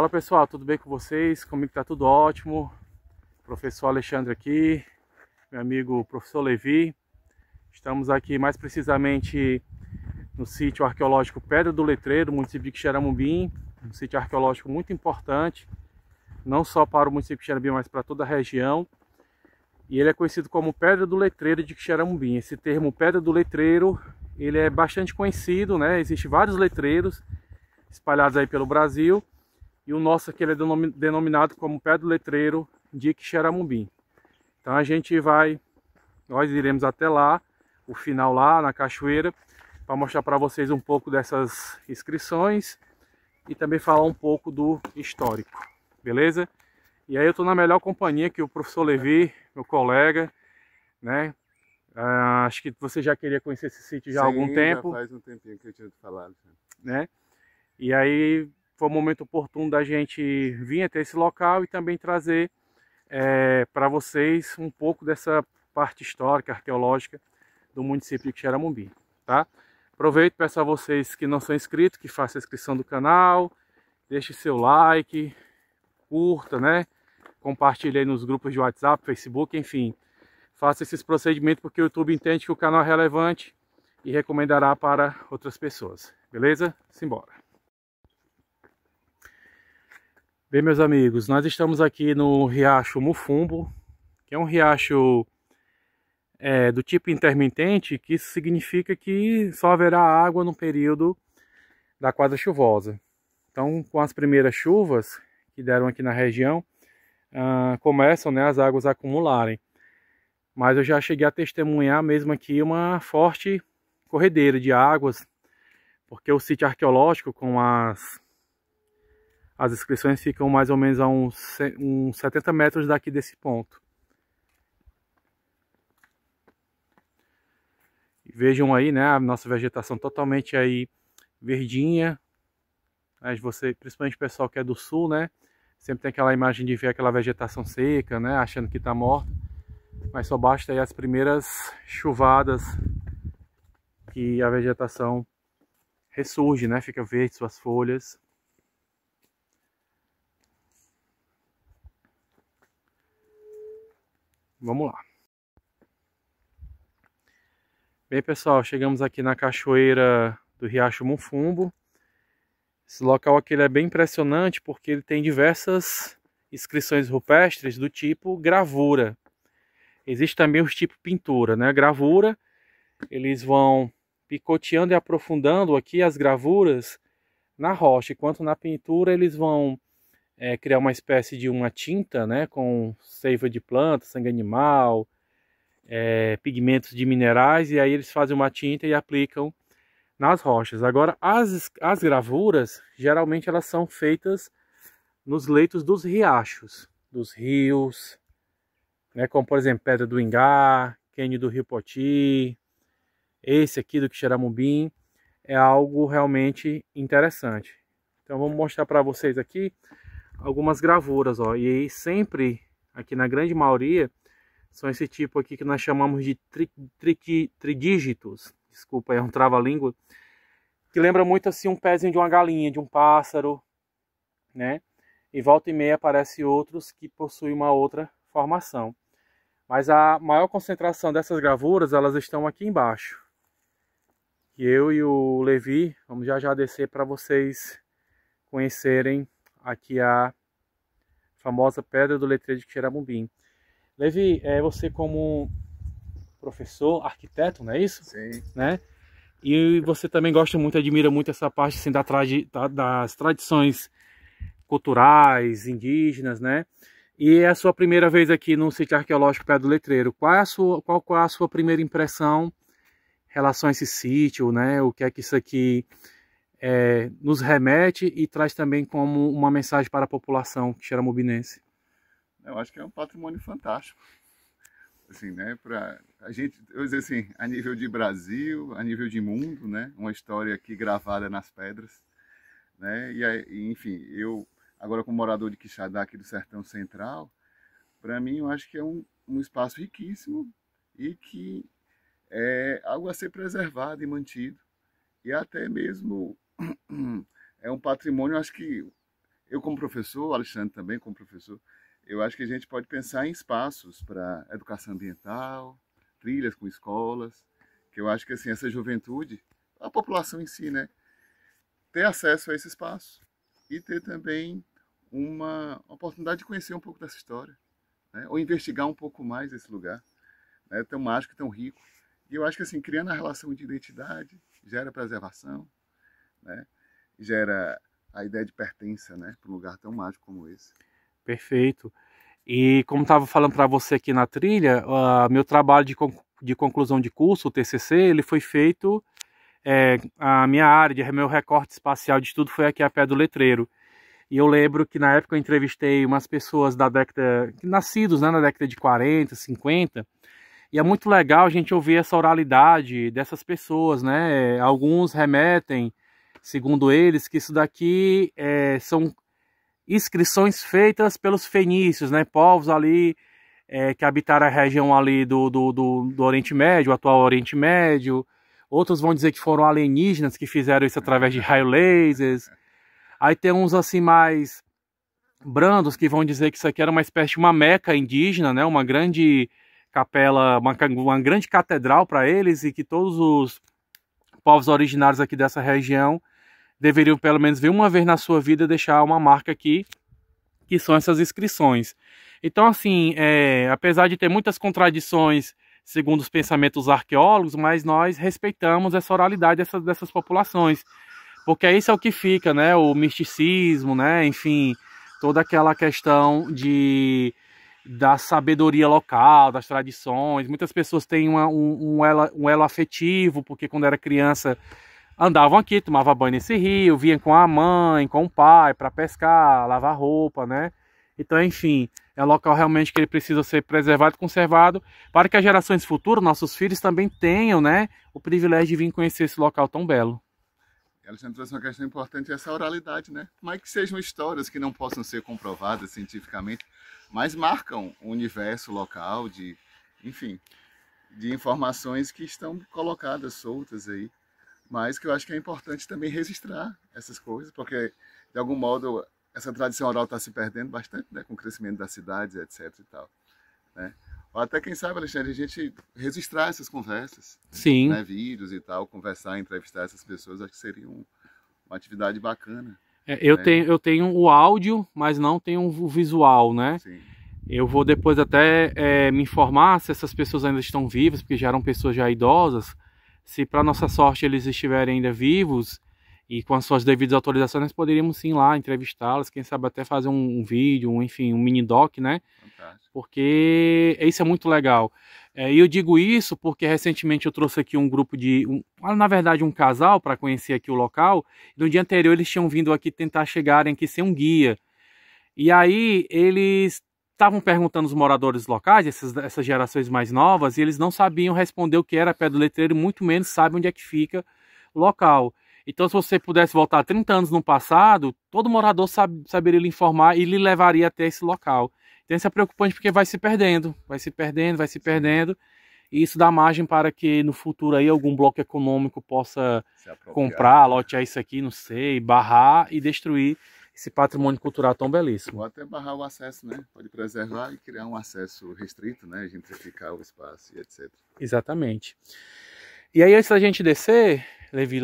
Fala pessoal, tudo bem com vocês? Comigo tá tudo ótimo. Professor Alexandre aqui, meu amigo professor Levi. Estamos aqui mais precisamente no sítio arqueológico Pedra do Letreiro, município de Quixeramobim. Um sítio arqueológico muito importante, não só para o município de Quixeramobim, mas para toda a região. E ele é conhecido como Pedra do Letreiro de Quixeramobim. Esse termo Pedra do Letreiro, ele é bastante conhecido, né? Existem vários letreiros espalhados aí pelo Brasil. E o nosso aqui ele é denominado como Pedra do Letreiro de Quixeramobim. Então nós iremos até lá, o final lá na cachoeira, para mostrar para vocês um pouco dessas inscrições e também falar um pouco do histórico, beleza? E aí eu estou na melhor companhia que o professor Levi, meu colega, né? Acho que você já queria conhecer esse sítio já há algum tempo. Já faz um tempinho que eu tinha te falado. Né? E aí foi um momento oportuno da gente vir até esse local e também trazer para vocês um pouco dessa parte histórica, arqueológica do município de Quixeramobim, tá? Aproveito e peço a vocês que não são inscritos, que façam a inscrição do canal, deixe seu like, curta, né? Compartilhe aí nos grupos de WhatsApp, Facebook, enfim. Faça esses procedimentos porque o YouTube entende que o canal é relevante e recomendará para outras pessoas, beleza? Simbora! Bem, meus amigos, nós estamos aqui no Riacho Mufumbo, que é um riacho do tipo intermitente, que isso significa que só haverá água no período da quadra chuvosa. Então, com as primeiras chuvas que deram aqui na região, começam, né, as águas a acumularem. Mas eu já cheguei a testemunhar mesmo aqui uma forte corredeira de águas, porque o sítio arqueológico com as inscrições ficam mais ou menos a uns 70 metros daqui desse ponto. E vejam aí, né, a nossa vegetação totalmente aí verdinha. Mas você, principalmente o pessoal que é do sul, né, sempre tem aquela imagem de ver aquela vegetação seca, né, achando que está morta. Mas só basta aí as primeiras chuvadas que a vegetação ressurge, né, fica verde suas folhas. Vamos lá. Bem, pessoal, chegamos aqui na cachoeira do Riacho Mufumbo. Esse local aqui ele é bem impressionante porque ele tem diversas inscrições rupestres do tipo gravura. Existe também os tipos pintura, né? Gravura, eles vão picoteando e aprofundando aqui as gravuras na rocha, enquanto na pintura eles vão criar uma espécie de uma tinta, né, com seiva de planta, sangue animal, pigmentos de minerais, e aí eles fazem uma tinta e aplicam nas rochas. Agora, as gravuras, geralmente elas são feitas nos leitos dos riachos, dos rios, né, como por exemplo Pedra do Ingá, Cânion do Rio Poti, esse aqui do Quixeramobim, é algo realmente interessante. Então vamos mostrar para vocês aqui algumas gravuras, ó. E aí sempre, aqui na grande maioria, são esse tipo aqui que nós chamamos de tridígitos. Desculpa, é um trava-língua. Que lembra muito assim um pezinho de uma galinha, de um pássaro, né? E volta e meia aparece outros que possuem uma outra formação. Mas a maior concentração dessas gravuras, elas estão aqui embaixo. E eu e o Levi vamos já descer para vocês conhecerem aqui a famosa Pedra do Letreiro de Quixeramobim. Levi, você como professor, arquiteto, não é isso? Sim. Né? E você também gosta muito, admira muito essa parte assim, das tradições culturais, indígenas, né? E é a sua primeira vez aqui no sítio arqueológico Pedra do Letreiro. Qual é a sua primeira impressão em relação a esse sítio, né? O que é que isso aqui nos remete e traz também como uma mensagem para a população quixeramobinense? Eu acho que é um patrimônio fantástico. Assim, né? Pra a gente, eu dizer assim, a nível de Brasil, a nível de mundo, né? Uma história aqui gravada nas pedras, né? E enfim, eu agora como morador de Quixadá aqui do Sertão Central, para mim eu acho que é um espaço riquíssimo e que é algo a ser preservado e mantido. E até mesmo é um patrimônio, acho que eu como professor, o Alexandre também como professor, eu acho que a gente pode pensar em espaços para educação ambiental, trilhas com escolas, que eu acho que assim, essa juventude, a população em si, né, ter acesso a esse espaço e ter também uma oportunidade de conhecer um pouco dessa história, né, ou investigar um pouco mais esse lugar, né, tão mágico, tão rico. E eu acho que assim, criando a relação de identidade, gera preservação, né, gera a ideia de pertença, né, para um lugar tão mágico como esse. Perfeito. E como estava falando para você aqui na trilha, meu trabalho de conclusão de curso, o TCC, ele foi feito, a minha área, meu recorte espacial de estudo foi aqui a pé do Letreiro. E eu lembro que na época eu entrevistei umas pessoas da década, nascidos, né, na década de 40, 50, e é muito legal a gente ouvir essa oralidade dessas pessoas, né? Alguns remetem, segundo eles, que isso daqui são inscrições feitas pelos fenícios, né? Povos ali que habitaram a região ali do Oriente Médio, o atual Oriente Médio. Outros vão dizer que foram alienígenas que fizeram isso através de raio lasers. Aí tem uns assim mais brandos que vão dizer que isso aqui era uma espécie de uma meca indígena, né? Uma grande capela, uma grande catedral para eles, e que todos os povos originários aqui dessa região deveriam pelo menos vir uma vez na sua vida deixar uma marca aqui, que são essas inscrições. Então assim, apesar de ter muitas contradições segundo os pensamentos dos arqueólogos, mas nós respeitamos essa oralidade dessas populações, porque isso é o que fica, né? O misticismo, né? Enfim, toda aquela questão da sabedoria local, das tradições. Muitas pessoas têm um elo afetivo, porque quando era criança andavam aqui, tomavam banho nesse rio, vinham com a mãe, com o pai para pescar, lavar roupa, né? Então, enfim, é um local realmente que ele precisa ser preservado e conservado para que as gerações futuras, nossos filhos, também tenham, né, o privilégio de vir conhecer esse local tão belo. Alexandre trouxe uma questão importante, essa oralidade, né? Como é que sejam histórias que não possam ser comprovadas cientificamente, mas marcam o universo local enfim, de informações que estão colocadas, soltas aí, mas que eu acho que é importante também registrar essas coisas, porque, de algum modo, essa tradição oral está se perdendo bastante, né? Com o crescimento das cidades, etc. e tal, né? Ou até, quem sabe, Alexandre, a gente registrar essas conversas. Sim. Né, vídeos e tal, conversar, entrevistar essas pessoas, acho que seria uma atividade bacana. Eu tenho o áudio, mas não tenho o visual, né? Sim. Eu vou depois até me informar se essas pessoas ainda estão vivas, porque já eram pessoas já idosas. Se para nossa sorte eles estiverem ainda vivos e com as suas devidas autorizações, nós poderíamos sim lá entrevistá-las, quem sabe até fazer um vídeo, enfim, um mini doc, né? Fantástico. Porque isso é muito legal. E eu digo isso porque recentemente eu trouxe aqui um grupo na verdade um casal para conhecer aqui o local. No dia anterior eles tinham vindo aqui tentar chegarem aqui sem um guia. E aí eles estavam perguntando os moradores locais, essas gerações mais novas, e eles não sabiam responder o que era Pé do Letreiro, muito menos sabem onde é que fica o local. Então, se você pudesse voltar 30 anos no passado, todo morador saberia lhe informar e lhe levaria até esse local. Então, isso é preocupante porque vai se perdendo, vai se perdendo, vai se perdendo. E isso dá margem para que no futuro aí algum bloco econômico possa comprar, lotear isso aqui, não sei, barrar e destruir esse patrimônio cultural tão belíssimo. Ou até barrar o acesso, né? Pode preservar e criar um acesso restrito, né? Gentrificar o espaço e etc. Exatamente. E aí, antes da gente descer, Levi,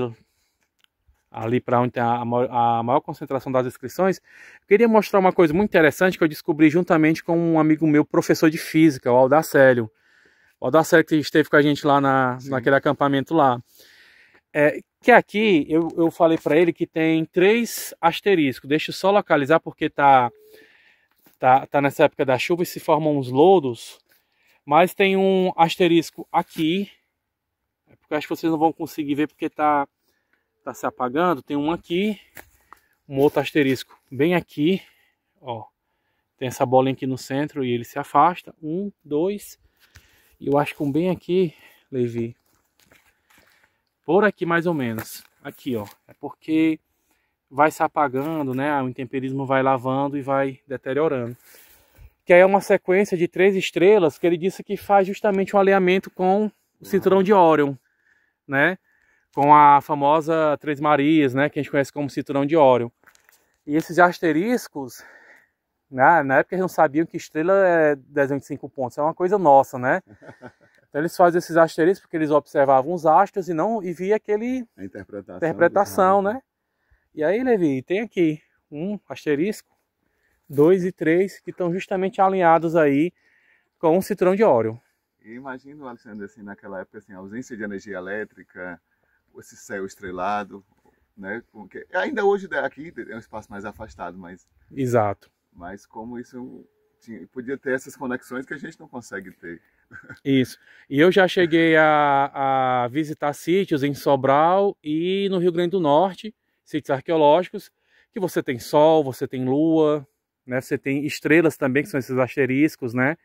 ali para onde tem a maior concentração das inscrições, eu queria mostrar uma coisa muito interessante que eu descobri juntamente com um amigo meu, professor de física, o Aldacélio. O Aldacélio que esteve com a gente lá naquele acampamento lá. Que aqui, eu falei para ele que tem 3 asteriscos. Deixa eu só localizar porque tá nessa época da chuva e se formam uns lodos. Mas tem um asterisco aqui. Porque eu acho que vocês não vão conseguir ver porque tá se apagando. Tem um aqui, um outro asterisco bem aqui, ó. Tem essa bolinha aqui no centro e ele se afasta. 1, 2. E eu acho que um bem aqui, Levi, por aqui mais ou menos. Aqui, ó. É porque vai se apagando, né? O intemperismo vai lavando e vai deteriorando. Que aí é uma sequência de 3 estrelas que ele disse que faz justamente um alinhamento com o cinturão de Órion, né? Com a famosa Três Marias, né, que a gente conhece como Cinturão de Órion. E esses asteriscos, na época eles não sabiam que estrela é desenho de 5 pontos, é uma coisa nossa, né? Então eles fazem esses asteriscos porque eles observavam os astros e via aquele A interpretação, né? E aí, Levi, tem aqui um asterisco, 2 e 3, que estão justamente alinhados aí com o cinturão de Órion. E imagino, Alexandre, assim, naquela época, assim, a ausência de energia elétrica, esse céu estrelado, né? Porque ainda hoje aqui é um espaço mais afastado, mas... Exato. Mas como isso podia ter essas conexões que a gente não consegue ter. Isso. E eu já cheguei a visitar sítios em Sobral e no Rio Grande do Norte, sítios arqueológicos, que você tem sol, você tem lua, né? Você tem estrelas também, que são esses asteriscos, né?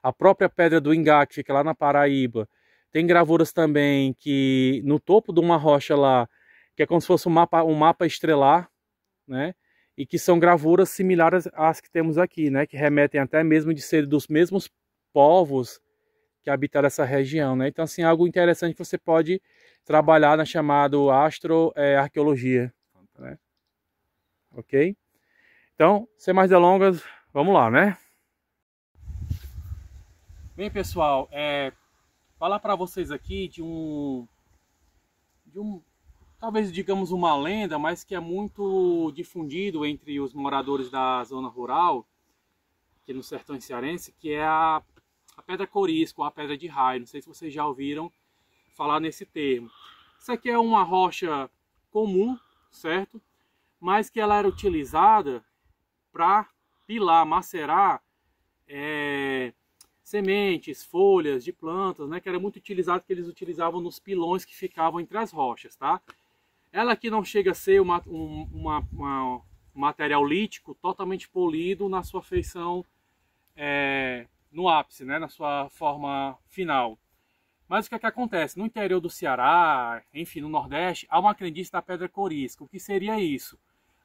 A própria Pedra do Ingá, que fica lá na Paraíba, tem gravuras também que no topo de uma rocha lá, que é como se fosse um mapa estrelar, né? E que são gravuras similares às que temos aqui, né? Que remetem até mesmo de ser dos mesmos povos que habitaram essa região, né? Então, assim, algo interessante que você pode trabalhar na chamada astroarqueologia, né? Ok? Então, sem mais delongas, vamos lá, né? Bem, pessoal, falar para vocês aqui de um talvez digamos uma lenda, mas que é muito difundido entre os moradores da zona rural, aqui no sertão cearense, que é a pedra corisco, a pedra de raio. Não sei se vocês já ouviram falar nesse termo. Isso aqui é uma rocha comum, certo? Mas que ela era utilizada para pilar, macerar sementes, folhas de plantas, né? Que era muito utilizado, que eles utilizavam nos pilões que ficavam entre as rochas, tá? Ela aqui não chega a ser um material lítico totalmente polido na sua feição no ápice, né? Na sua forma final. Mas o que é que acontece? No interior do Ceará, enfim, no Nordeste, há uma crendice da pedra corisca. O que seria isso?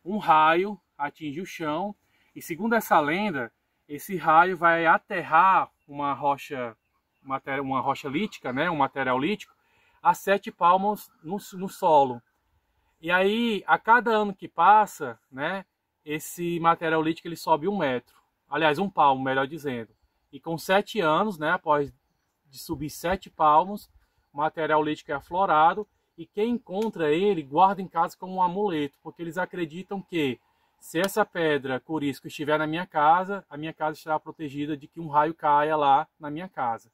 Um raio atinge o chão e, segundo essa lenda, esse raio vai aterrar uma rocha lítica, né? Um material lítico, a 7 palmos no solo. E aí, a cada ano que passa, né, esse material lítico ele sobe 1 metro. Aliás, 1 palmo, melhor dizendo. E com 7 anos, né, após de subir 7 palmos, o material lítico é aflorado. E quem encontra ele, guarda em casa como um amuleto. Porque eles acreditam que, se essa pedra corisco estiver na minha casa, a minha casa estará protegida de que um raio caia lá na minha casa.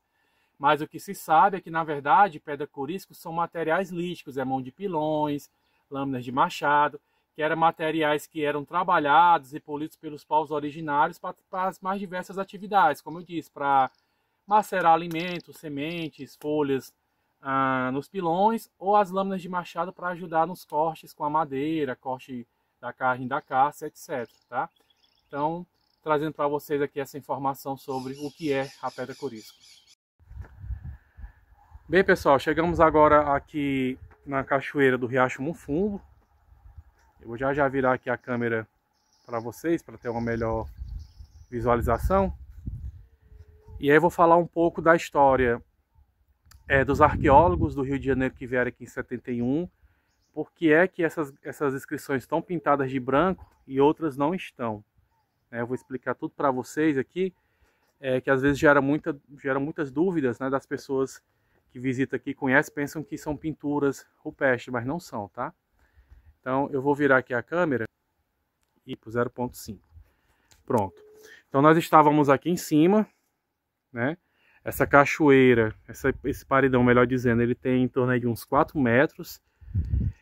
Mas o que se sabe é que, na verdade, pedra corisco são materiais líticos, mão de pilões, lâminas de machado, que eram materiais que eram trabalhados e polidos pelos povos originários para as mais diversas atividades, como eu disse, para macerar alimentos, sementes, folhas nos pilões, ou as lâminas de machado para ajudar nos cortes com a madeira, corte da carne da caça, etc. Tá? Então, trazendo para vocês aqui essa informação sobre o que é a pedra corisco. Bem, pessoal, chegamos agora aqui na cachoeira do Riacho Mufumbo. Eu vou já virar aqui a câmera para vocês, para ter uma melhor visualização. E aí eu vou falar um pouco da história dos arqueólogos do Rio de Janeiro que vieram aqui em 71. Por que é que essas inscrições estão pintadas de branco e outras não estão? Eu vou explicar tudo para vocês aqui, que às vezes gera muitas dúvidas, né, das pessoas que visitam aqui, conhecem, pensam que são pinturas rupestres, mas não são, tá? Então eu vou virar aqui a câmera e para 0.5. Pronto. Então nós estávamos aqui em cima, né? Essa cachoeira, esse paredão, melhor dizendo, ele tem em torno de uns 4 metros.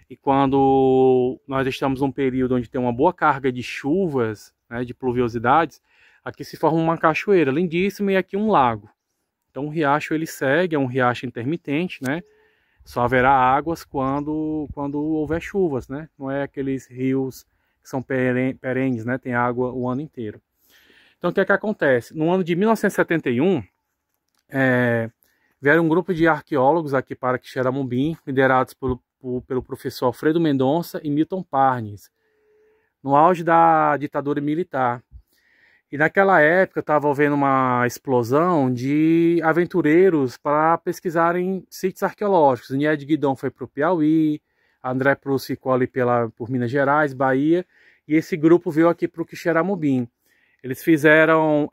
E quando nós estamos num período onde tem uma boa carga de chuvas, né, de pluviosidades, aqui se forma uma cachoeira lindíssima e aqui um lago. Então o riacho ele segue, é um riacho intermitente, né? Só haverá águas quando houver chuvas, né? Não é aqueles rios que são perenes, né? Tem água o ano inteiro. Então o que é que acontece? No ano de 1971, vieram um grupo de arqueólogos aqui para Quixeramobim, liderados pelo professor Alfredo Mendonça e Milton Parnes, no auge da ditadura militar. E naquela época estava havendo uma explosão de aventureiros para pesquisarem sítios arqueológicos. Nied Guidon foi para o Piauí, André Proust ficou ali por Minas Gerais, Bahia, e esse grupo veio aqui para o Quixeramobim. Eles fizeram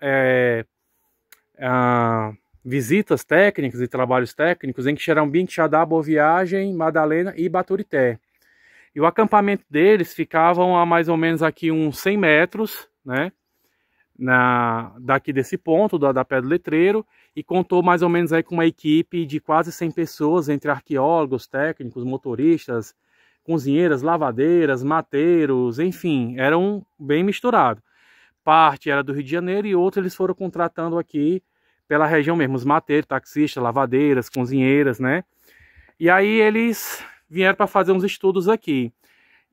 visitas técnicas e trabalhos técnicos em Quixeramobim, Quixadá, Boa Viagem, Madalena e Baturité. E o acampamento deles ficavam a mais ou menos aqui uns 100 metros, né? Daqui desse ponto, da Pedra do Letreiro, e contou mais ou menos aí com uma equipe de quase 100 pessoas, entre arqueólogos, técnicos, motoristas, cozinheiras, lavadeiras, mateiros, enfim, eram bem misturados. Parte era do Rio de Janeiro e outra eles foram contratando aqui pela região mesmo, os mateiros, taxistas, lavadeiras, cozinheiras, né? E aí eles vieram para fazer uns estudos aqui.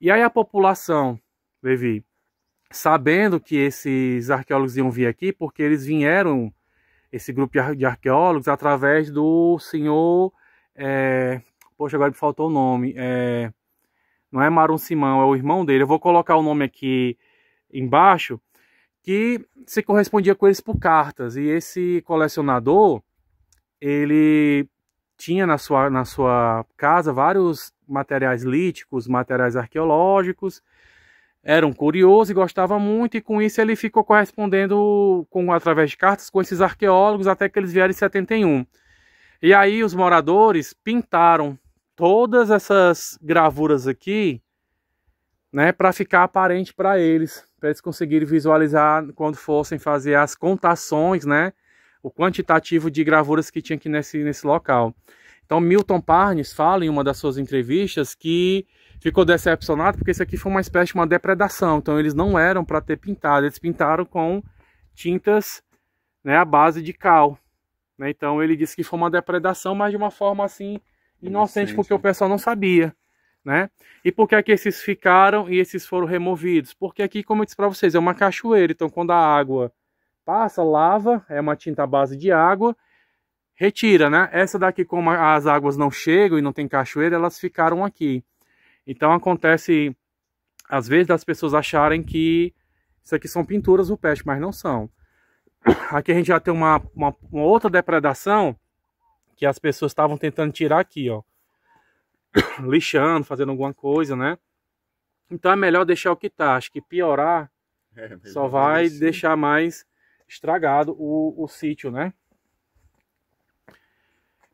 E aí a população, Levi, sabendo que esses arqueólogos iam vir aqui, porque eles vieram, esse grupo de arqueólogos, através do senhor, poxa, agora me faltou o nome, não é Marum Simão, é o irmão dele, eu vou colocar o nome aqui embaixo, que se correspondia com eles por cartas, e esse colecionador, ele tinha na sua casa vários materiais líticos, materiais arqueológicos, era um curioso e gostava muito, e com isso ele ficou correspondendo através de cartas com esses arqueólogos até que eles vieram em 71. E aí os moradores pintaram todas essas gravuras aqui, né, para ficar aparente para eles conseguirem visualizar quando fossem fazer as contações, né, o quantitativo de gravuras que tinha aqui nesse local. Então Milton Parnes fala em uma das suas entrevistas que ficou decepcionado porque isso aqui foi uma espécie de uma depredação. Então eles não eram para ter pintado, eles pintaram com tintas, né, à base de cal. Né? Então ele disse que foi uma depredação, mas de uma forma assim inocente, porque o pessoal não sabia. Né? E por que é que esses ficaram e esses foram removidos? Porque aqui, como eu disse para vocês, é uma cachoeira. Então quando a água passa, lava, é uma tinta à base de água, retira, né? Essa daqui, como as águas não chegam e não tem cachoeira, elas ficaram aqui. Então acontece, às vezes, das pessoas acharem que isso aqui são pinturas rupestres, mas não são. Aqui a gente já tem uma outra depredação que as pessoas estavam tentando tirar aqui, ó. Lixando, fazendo alguma coisa, né? Então é melhor deixar o que tá. Acho que piorar só vai deixar mais estragado o sítio, né?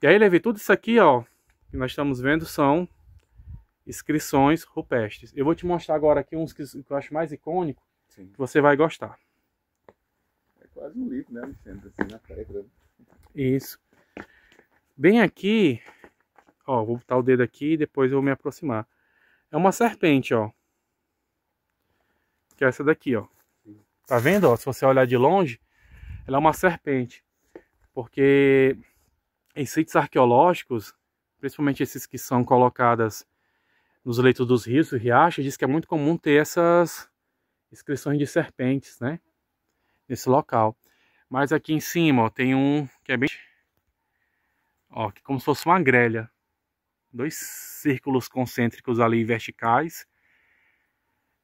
E aí, Levi, tudo isso aqui, ó, que nós estamos vendo são inscrições rupestres. Eu vou te mostrar agora aqui uns que eu acho mais icônico, que você vai gostar. É quase um livro, né, Alexandre? Assim, na pedra. Isso. Bem aqui, ó, vou botar o dedo aqui e depois eu vou me aproximar. É uma serpente, ó. Que é essa daqui, ó. Tá vendo, ó? Se você olhar de longe, ela é uma serpente. Porque em sítios arqueológicos, principalmente esses que são colocados nos leitos dos rios e riachos, diz que é muito comum ter essas inscrições de serpentes, né? Nesse local. Mas aqui em cima, ó, tem um que é bem... Ó, que como se fosse uma grelha. 2 círculos concêntricos ali verticais.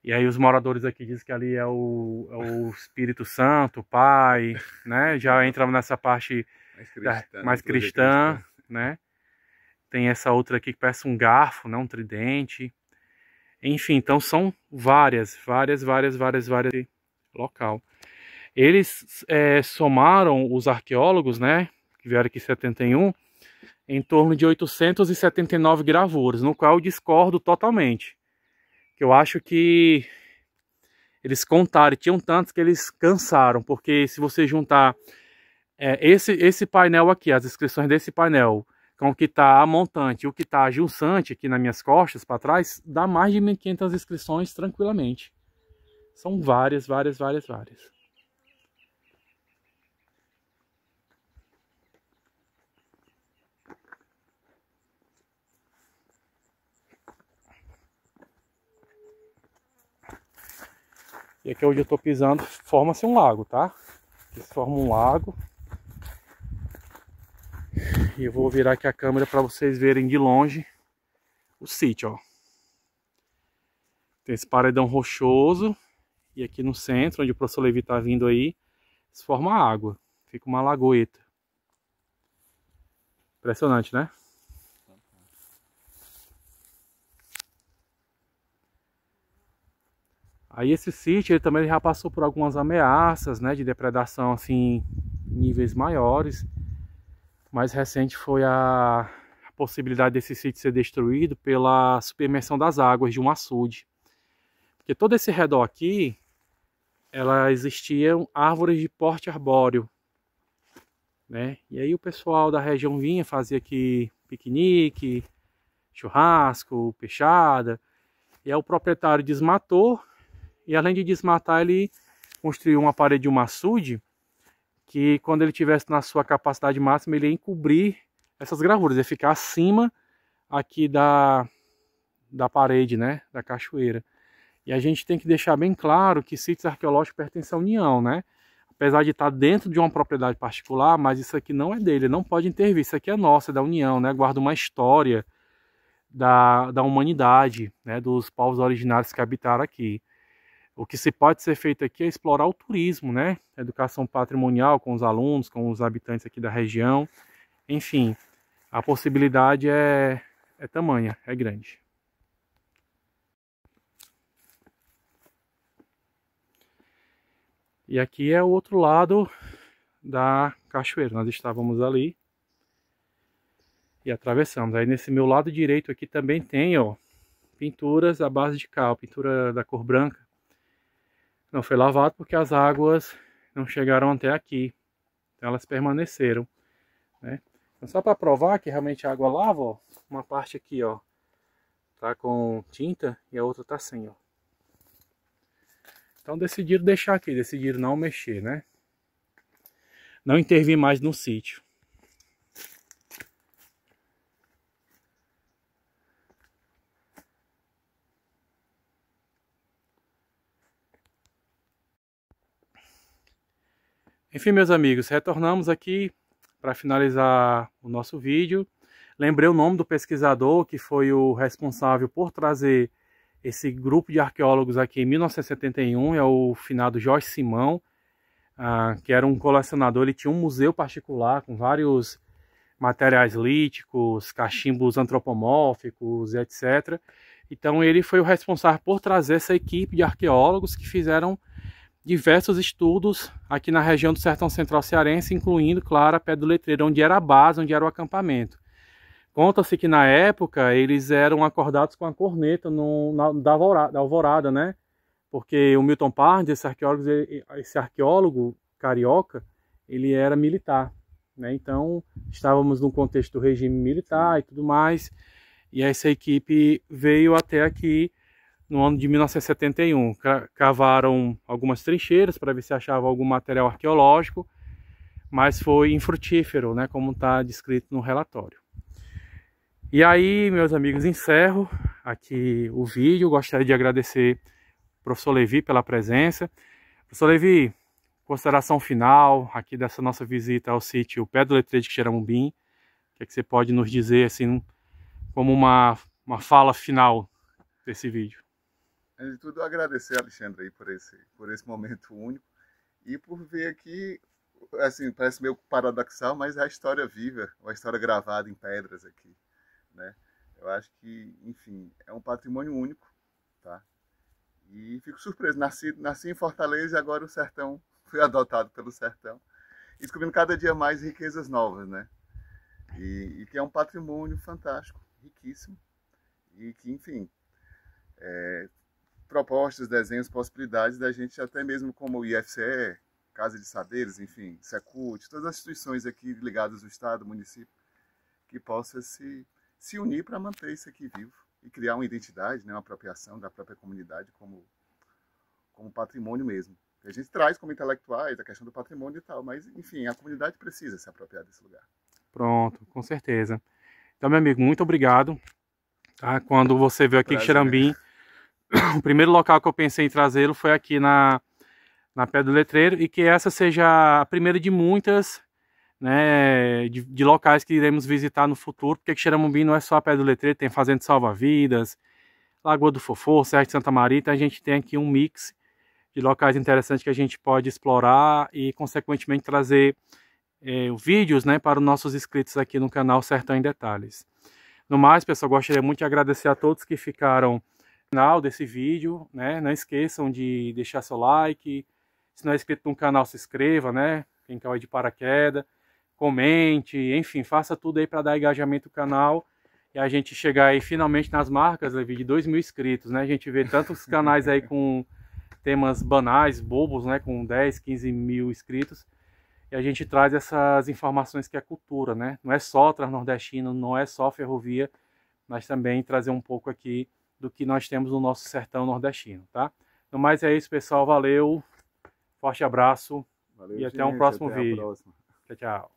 E aí os moradores aqui dizem que ali é o Espírito Santo, o Pai, né? Já entra nessa parte mais cristã, né? Tem essa outra aqui que parece um garfo, né? Um tridente. Enfim, então são várias local. Eles somaram, os arqueólogos, né? Que vieram aqui em 71, em torno de 879 gravuras, no qual eu discordo totalmente. Que eu acho que eles contaram, tinham tantos que eles cansaram, porque se você juntar esse painel aqui, as inscrições desse painel, com o que está a montante e o que está a junçante aqui nas minhas costas para trás, dá mais de 1.500 inscrições tranquilamente. São várias. E aqui onde eu estou pisando, forma-se um lago, tá? Aqui se forma um lago. E eu vou virar aqui a câmera para vocês verem de longe o sítio, ó. Tem esse paredão rochoso. E aqui no centro, onde o professor Levi está vindo aí, se forma água. Fica uma lagoeta. Impressionante, né? Aí esse sítio ele também já passou por algumas ameaças, né, de depredação assim, em níveis maiores. Mais recente foi a possibilidade desse sítio ser destruído pela submersão das águas de um açude. Porque todo esse redor aqui, ela existiam árvores de porte arbóreo, né? E aí o pessoal da região vinha, fazia aqui piquenique, churrasco, peixada. E aí o proprietário desmatou, e além de desmatar, ele construiu uma parede de um açude, que quando ele tivesse na sua capacidade máxima, ele ia encobrir essas gravuras, ia ficar acima aqui da parede, né, da cachoeira. E a gente tem que deixar bem claro que sítios arqueológicos pertencem à União, né? Apesar de estar dentro de uma propriedade particular, mas isso aqui não é dele, ele não pode intervir, isso aqui é nosso, é da União, né? Guarda uma história da humanidade, né? Dos povos originários que habitaram aqui. O que se pode ser feito aqui é explorar o turismo, né? Educação patrimonial com os alunos, com os habitantes aqui da região. Enfim, a possibilidade é tamanha, é grande. E aqui é o outro lado da cachoeira. Nós estávamos ali e atravessamos. Aí nesse meu lado direito aqui também tem, ó, pinturas à base de cal, pintura da cor branca. Não foi lavado porque as águas não chegaram até aqui. Então elas permaneceram, né? Então só para provar que realmente a água lava, ó, uma parte aqui, ó, tá com tinta e a outra tá sem, ó. Então decidiram deixar aqui, decidiram não mexer, né? Não intervir mais no sítio. Enfim, meus amigos, retornamos aqui para finalizar o nosso vídeo. Lembrei o nome do pesquisador que foi o responsável por trazer esse grupo de arqueólogos aqui em 1971, é o finado Jorge Simão, que era um colecionador. Ele tinha um museu particular com vários materiais líticos, cachimbos antropomórficos, etc. Então ele foi o responsável por trazer essa equipe de arqueólogos que fizeram diversos estudos aqui na região do Sertão Central Cearense, incluindo, claro, a Pedra do Letreiro, onde era a base, onde era o acampamento. Conta-se que na época eles eram acordados com a corneta da alvorada, né? Porque o Milton Pardes, esse arqueólogo carioca, ele era militar, né? Então estávamos num contexto do regime militar e tudo mais, e essa equipe veio até aqui no ano de 1971. Cavaram algumas trincheiras para ver se achava algum material arqueológico, mas foi infrutífero, né? Como está descrito no relatório. E aí, meus amigos, encerro aqui o vídeo. Gostaria de agradecer ao professor Levi pela presença. Professor Levi, consideração final aqui dessa nossa visita ao sítio Pedra do Letreiro de Xeramubim. O que é que você pode nos dizer, assim, como uma fala final desse vídeo? Antes de tudo, agradecer, Alexandre, aí por esse momento único e por ver aqui, assim, parece meio paradoxal, mas é a história viva, uma história gravada em pedras aqui, né? Eu acho que, enfim, é um patrimônio único, tá? E fico surpreso, nasci em Fortaleza e agora o sertão, fui adotado pelo sertão, e descobrindo cada dia mais riquezas novas, né? E que é um patrimônio fantástico, riquíssimo, e que, enfim, propostas, desenhos, possibilidades da gente, até mesmo como o IFCE, Casa de Saberes, enfim, Secult, todas as instituições aqui ligadas ao Estado, município, que possa se unir para manter isso aqui vivo e criar uma identidade, né, uma apropriação da própria comunidade como patrimônio mesmo. A gente traz como intelectuais a questão do patrimônio e tal, mas, enfim, a comunidade precisa se apropriar desse lugar. Pronto, com certeza. Então, meu amigo, muito obrigado. Tá? Quando você veio aqui em Xerambim, o primeiro local que eu pensei em trazê-lo foi aqui na Pedra do Letreiro, e que essa seja a primeira de muitas, né, de locais que iremos visitar no futuro, porque Xeramubim não é só a Pedra do Letreiro, tem Fazenda Salva-Vidas, Lagoa do Fofô, Serra de Santa Maria. Então a gente tem aqui um mix de locais interessantes que a gente pode explorar e, consequentemente, trazer vídeos, né, para os nossos inscritos aqui no canal Sertão em Detalhes. No mais, pessoal, gostaria muito de agradecer a todos que ficaram Final desse vídeo, né? Não esqueçam de deixar seu like. Se não é inscrito no canal, se inscreva, né? Quem caiu de paraquedas, comente, enfim, faça tudo aí para dar engajamento no canal e a gente chegar aí finalmente nas marcas, Levi, de 2.000 inscritos, né? A gente vê tantos canais aí com temas banais, bobos, né? Com 10, 15 mil inscritos. E a gente traz essas informações que é cultura, né? Não é só transnordestino, não é só ferrovia, mas também trazer um pouco aqui do que nós temos no nosso sertão nordestino, tá? No mais é isso, pessoal. Valeu, forte abraço. Valeu, E até um próximo até a vídeo. próxima. Tchau, tchau.